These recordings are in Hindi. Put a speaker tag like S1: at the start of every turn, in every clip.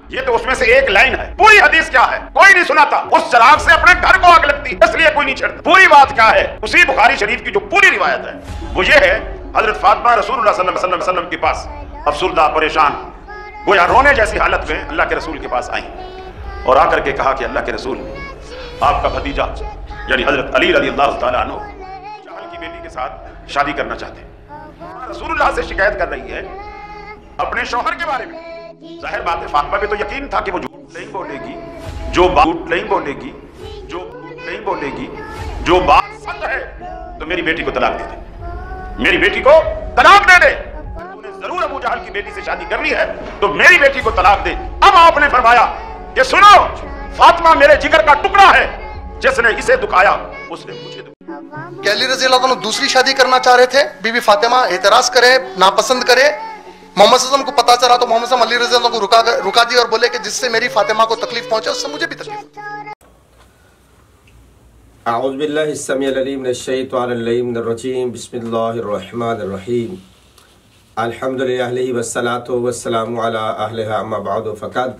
S1: ये तो उसमें से एक लाइन है। पूरी हदीस क्या है कोई नहीं सुनाता। उस चराग से अपने घर को आग लगती इसलिए कोई नहीं छेड़ता। पूरी बात क्या है उसी बुखारी शरीफ की जो पूरी रिवायत है वो ये है, हजरत फातिमा रसूलुल्लाह सल्लल्लाहु अलैहि वसल्लम के पास अफसुर्दा परेशान गोया रोने जैसी हालत में अल्लाह के रसूल के पास आई और आकर के कहा कि अल्लाह के रसूल, आपका भतीजा यानी हजरत अली रज़ियल्लाहु तआला अन्हु जहल की बेटी के साथ शादी करना चाहते हैं। रसूलुल्लाह से शिकायत कर रही है अपने शौहर के बारे में। जाहिर बात है फातिमा पे तो यकीन था कि वो झूठ नहीं बोलेगी, झूठ नहीं बोलेगी, नहीं बोलेगी, जो बात सच है तो मेरी बेटी को तलाक दे दे, मेरी बेटी को तलाक दे दे। तूने जरूर अबू जहल की बेटी से शादी करनी है तो मेरी बेटी को तलाक दे। अब आपने फरमाया कि सुनो, फातिमा मेरे जिगर का टुकड़ा है, जिसने इसे दुखाया उसने मुझे दुखाया।
S2: अली रज़ियल्लाहु अन्हु दूसरी शादी करना चाह रहे थे। बीबी फातिमा एतराज करे, नापसंद करे। मोहम्मद सल्लल्लाहु अलैहि वसल्लम को पता चला तो मोहम्मद अली रज़ियल्लाहु अन्हु को रुका दिया और बोले कि जिससे मेरी फातिमा को तकलीफ पहुंचे उससे मुझे भी तकलीफ होती।
S3: अऊज़ु बिल्लाहि अस्समीउल अलीम मिनश शैतानिर रजीम बिस्मिल्लाहिर रहमानिर रहीम अल्हम्दुलिल्लाहि वस्सलातु वस्सलामु अला अहलिहा अम्मा बअद फ़क़द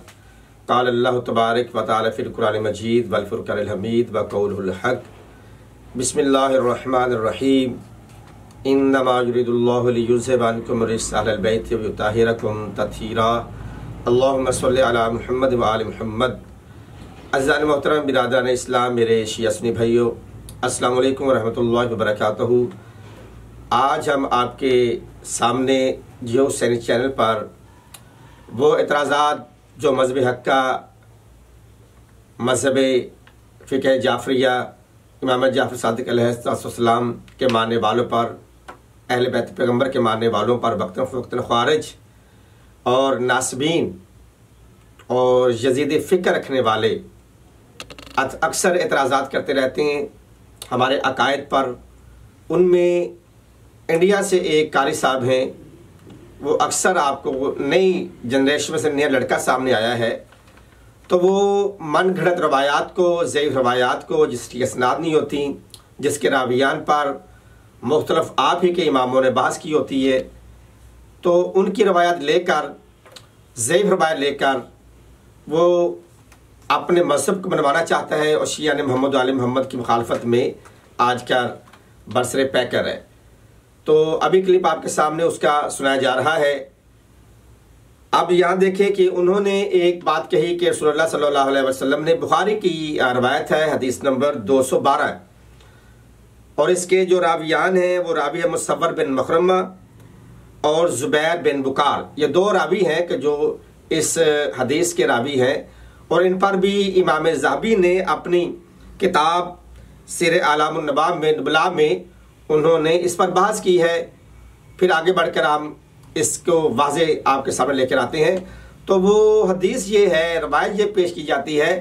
S3: क़ाल अल्लाहु तबारक व तआला फ़िल कुरानिल मजीद वल फ़ुरक़ानिल हमीद व क़ौलुल हक़ बिस्मिल्लाहिर रहमानिर रहीम इन्नमा युरिदुल्लाहु लियुज़हिबा अन्कुम रिज्सा अहलल बैति व युताहिरकुम तत्हीरा अल्लाहुम्मा सल्लि अला मुहम्मद व आलि मुहम्मद। अज़ीज़ान मोहतरम बिरादरान इस्लाम, मेरे शिया सुन्नी भाइयों, अस्सलामु अलैकुम व रहमतुल्लाहि व बरकातहू। आज हम आपके सामने जियो हुसैनी चैनल पर वो एतराज़ात जो मज़हब हक़ का, मज़हब फ़िक़ह जाफ़रिया, इमाम जाफ़र सादिक़ अलैहिस्सलाम के मानने वालों पर, अहले बैत पैगम्बर के मानने वालों पर वक्तन फ़वक्तन ख़वारिज और नासबीन और यज़ीदी फ़िक्र रखने वाले अक्सर एतराज़ात करते रहते हैं हमारे अकायद पर। उनमें इंडिया से एक कारी साहब हैं, वो अक्सर आपको नई जनरेशन में से नया लड़का सामने आया है तो वो मन घड़त रवायात को, ज़ईफ़ रवायात को जिसकी इसनाद नहीं होती, जिसके रावियान पर मुख्तलिफ आप ही के इमामों ने बहस की होती है, तो उनकी रवायात लेकर, ज़ईफ़ रवायत लेकर वो अपने मज़हब को बनवाना चाहता है और शिया ने मोहम्मद आल मोहम्मद की मुखालफत में आज का बरसरे पैकर है। तो अभी क्लिप आपके सामने उसका सुनाया जा रहा है। अब यहाँ देखें कि उन्होंने एक बात कही कि रसूलुल्लाह सल्लल्लाहु अलैहि वसल्लम ने, बुखारी की रवायत है, हदीस नंबर 212, और इसके जो रावियान हैं वो रावी है मुसव्वर बिन मखरमा और ज़ुबैर बिन बुकार। ये दो रावी हैं कि जो इस हदीस के रावी हैं और इन पर भी इमाम ज़हाबी ने अपनी किताब सिर आलामुन नुबला में उन्होंने इस पर बहस की है। फिर आगे बढ़कर हम इसको वाज़े आपके सामने लेकर आते हैं। तो वो हदीस ये है, रवायत ये पेश की जाती है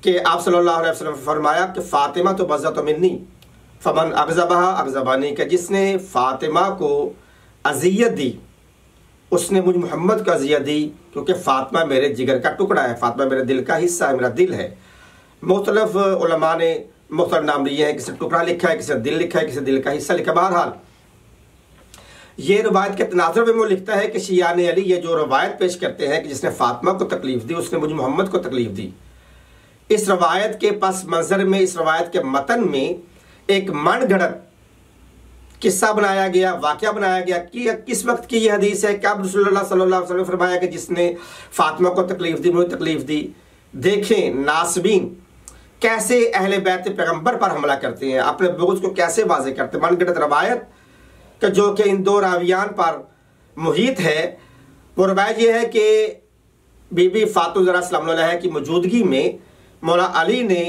S3: कि आप सल्लल्लाहु अलैहि वसल्लम ने फरमाया कि फ़ातिमा तो बज़्ज़त मिन्नी फ़मन अग़ज़बहा अग़ज़बानी, का जिसने फ़ातिमा को अज़ियत दी उसने मुझ मोहम्मद को अज़ियत दी, क्योंकि फ़ातिमा मेरे जिगर का टुकड़ा है, फ़ातिमा मेरे दिल का हिस्सा है, मेरा दिल है। मुख्तलिफ उलमा ने मुख्तलिफ नाम लिए हैं, किसी टुकड़ा लिखा है, किसी दिल लिखा है, किसी दिल का हिस्सा लिखा। बहरहाल ये रवायत के तनाज़ुर में वो लिखता है कि शियान अली ये जो रवायत पेश करते हैं कि जिसने फ़ातिमा को तकलीफ़ दी उसने मुझ मोहम्मद को तकलीफ़ दी, इस रवायत के पस मंज़र में, इस रवायत के मतन में एक मन घड़त किस्सा बनाया गया, वाक़या बनाया गया कि किस वक्त की ये हदीस है, कब रसूलुल्लाह सल्लल्लाहु अलैहि वसल्लम ने फरमाया कि जिसने फ़ातिमा को तकलीफ़ दी मुझे तकलीफ़ दी। देखें नासबीन कैसे अहले बैत पैगम्बर पर हमला करते हैं, अपने बुग़्ज़ को कैसे वाज़े करते हैं। मन घड़त रवायत कि जो कि इन दो रावियान पर मुहित है, वो रवायत ये है कि बीबी फातिमा सल्लल्लाहु अलैहा की मौजूदगी में मौला अली ने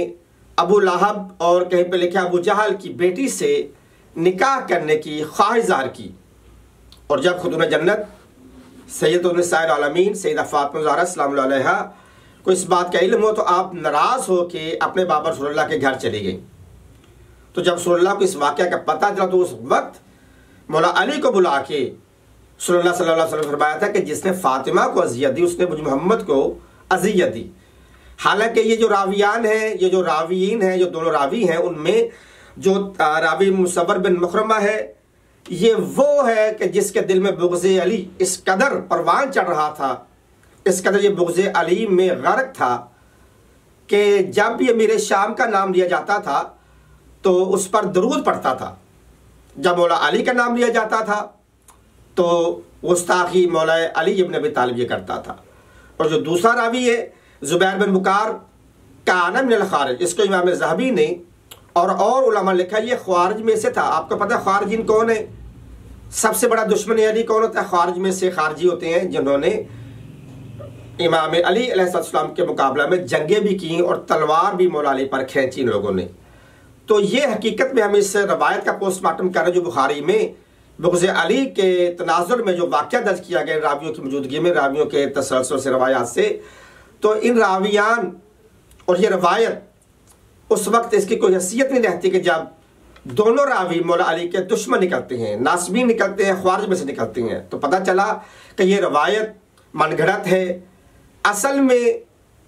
S3: अबू लहब और कहीं पे लिखा अबू जहल की बेटी से निकाह करने की ख्वाहिश ज़ाहिर की। और जब खुदून जन्नत सैयदुन निसाइल आलमीन सैयदा फातिमा ज़हरा सल्लल्लाहु अलैहा को इस बात का इल्म हो तो आप नाराज़ हो के अपने बाबा रसूलुल्लाह के घर चली गई। तो जब रसूलुल्लाह को इस वाक़या का पता चला तो उस वक्त मौला अली को बुला के रसूलुल्लाह सल्लल्लाहु अलैहि वसल्लम फरमाया था कि जिसने फ़ातिमा को अज़ियत दी उसने मुझ मोहम्मद को अज़ियत दी। हालांकि ये जो रावियान हैं, ये जो रावीन हैं, जो दोनों रावी हैं, उनमें जो रावी मुसव्वर बिन मखरमा है ये वो है कि जिसके दिल में बुग़्ज़े अली इस कदर परवान चढ़ रहा था, इस कदर ये बुग़्ज़े अली में गर्क था कि जब ये मेरे शाम का नाम लिया जाता था तो उस पर दरूद पढ़ता था। जब मौला अली का नाम लिया जाता था तो गुस्ताखी मौला अली इब्न अबी तालिब ये करता था। और जो दूसरा रावी है ज़ुबैर बिन बुकार काना मिनल ख़ारिज, इसको इमाम ज़हबी ने और उलमा लिखा ये ख़वारिज में से था। आपको पता है ख़वारिजीन कौन है? सबसे बड़ा दुश्मन अली कौन होता है? ख़वारिज में से खारजी होते हैं जिन्होंने इमाम अली अलैहिस्सलाम के मुकाबला में जंगें भी की और तलवार भी मौला अली पर खींची इन लोगों ने। तो ये हकीकत में हम इस रवायत का पोस्टमार्टम कर रहे हैं जो बुखारी में बुग़्ज़े अली के तनाज़ुर में जो वाक़या दर्ज किया गया रावियों की मौजूदगी में, रावियों के तसलसल से रवायात से। तो इन रावियान और ये रवायत उस वक्त इसकी कोई हैसियत नहीं रहती कि जब दोनों रावी मौला अली के दुश्मन निकलते हैं, नासबीन निकलते हैं, ख्वारिज में से निकलते हैं। तो पता चला कि ये रवायत मनगढ़ंत है, असल में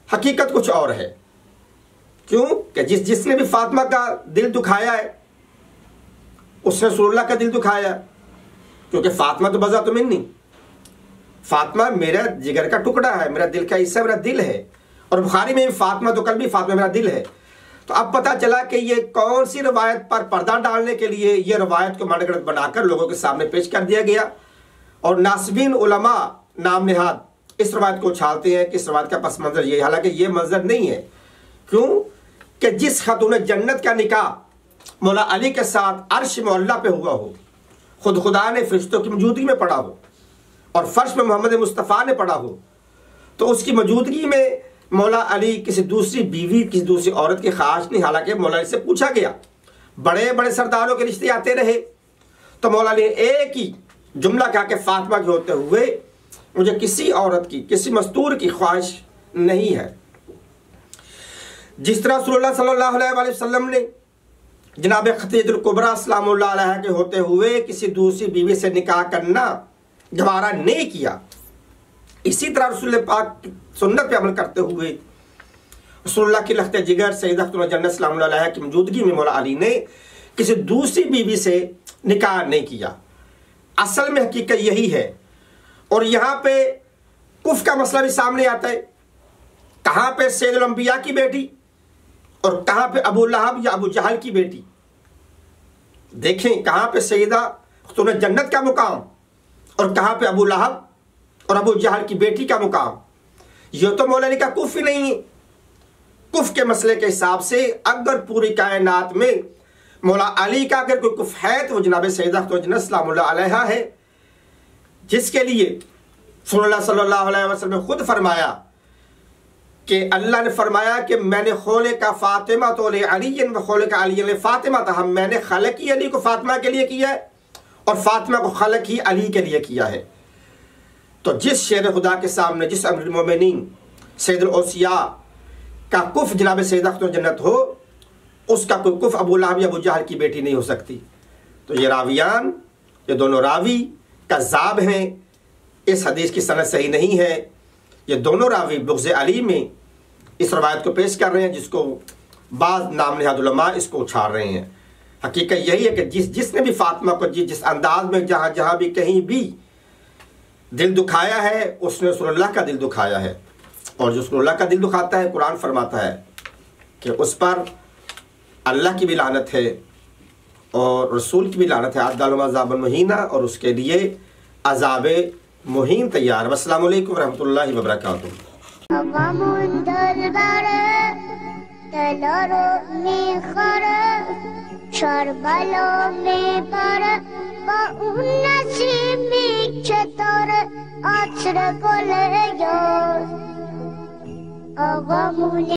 S3: हकीकत कुछ और है। क्यों कि जिसने भी फातिमा का दिल दुखाया है उसने रसूलुल्लाह का दिल दुखाया, क्योंकि फातिमा तो बज़ा तो मिन्नी, फातिमा मेरा जिगर का टुकड़ा है, मेरा दिल का हिस्सा मेरा दिल है। और बुखारी में फातिमा तो कल भी फातिमा मेरा दिल है। तो अब पता चला कि ये कौन सी रवायत पर पर्दा डालने के लिए ये रवायत को मनगढ़ंत बनाकर लोगों के सामने पेश कर दिया गया। और नासबीन उलमा नाम निहाद इस रवायत को उछालते हैं कि इस रवायत का पस मंजर ये, हालांकि ये मंजर नहीं है। क्यों कि जिस खातून जन्नत का निकाह मौला अली के साथ अर्श मौला पे हुआ हो, खुद खुदा ने फरिश्तों की मौजूदगी में पढ़ा हो और फर्श में मोहम्मद मुस्तफ़ा ने पढ़ा हो, तो उसकी मौजूदगी में मौला अली किसी दूसरी बीवी, किसी दूसरी औरत की ख्वाहिश नहीं। हालांकि मौला अली से पूछा गया, बड़े बड़े सरदारों के रिश्ते आते रहे, तो मौला अली ने एक ही जुमला कहा कि फातिमा के होते हुए मुझे किसी औरत की, किसी मस्तूर की ख्वाहिश नहीं है। जिस तरह रसूलुल्लाह सल्लल्लाहु अलैहि वसल्लम ने जनाब खदीजतुल कुबरा सलामुल्लाह अलैहा के होते हुए किसी दूसरी बीवी से निकाह करना गवारा नहीं किया, इसी तरह रसूल पाक की सुन्नत पे अमल करते हुए रसूलुल्लाह की लख्त जिगर सैयदा खातून जन्नत सलामुल्लाह अलैहा की मौजूदगी में मौला अली ने किसी दूसरी बीवी से निकाह नहीं किया। असल में हकीकत यही है। और यहाँ पे कुफ का मसला भी सामने आता है, कहाँ पे सैयदुल अंबिया की बेटी और कहाँ पे अबू लहब या अबू जहल की बेटी। देखें कहाँ पे सैयदा खातून जन्नत का मुकाम और कहाँ पे अबू लहब और अबू जहल की बेटी का मुकाम। यह तो मौला अली का कुफ ही नहीं है। कुफ के मसले के हिसाब से अगर पूरी कायनात में मौला अली का अगर कोई कुफ है तो वो जनाब सैयदा खातून जन्नत सलामुल्लाह अलैहा है, जिसके लिए रसूलुल्लाह सल्लल्लाहु अलैहि वसल्लम ने खुद फरमाया कि अल्लाह ने फरमाया कि मैंने खोले का फातिमा तो अली व खोले का अली फातिमा था। हम मैंने खलक ही अली को फातिमा के लिए किया है और फातिमा को खलक ही अली के लिए किया है। तो जिस शेर खुदा के सामने जिस अमीरुल मोमिनीन सैयदुल औसिया का कुफ जनाब सैयदा खातून जन्नत हो, उसका कोई कुफ अबू लहब या अबू जहल की बेटी नहीं हो सकती। तो ये रावियान, ये दोनों रावी कज़्ज़ाब हैं, इस हदीस की सनद सही नहीं है। ये दोनों रावी बुग़्ज़े अली में इस रवायत को पेश कर रहे हैं, जिसको बाज़ नाम नहाद उलमा इसको उछाल रहे हैं। हकीकत यही है कि जिसने भी फातिमा को जिस अंदाज में जहाँ जहाँ भी कहीं भी दिल दुखाया है उसने रसूलुल्लाह का दिल दुखाया है। और जो रसूलुल्लाह का दिल दुखाता है, कुरान फरमाता है कि उस पर अल्लाह की भी लानत है और रसूल की भी लानत है, अदलहुम अज़ाबन मुहीना, और उसके लिए अज़ाब मुहीन तैयार। अस्सलामु अलैकुम रहमतुल्लाहि व बरकातुहू।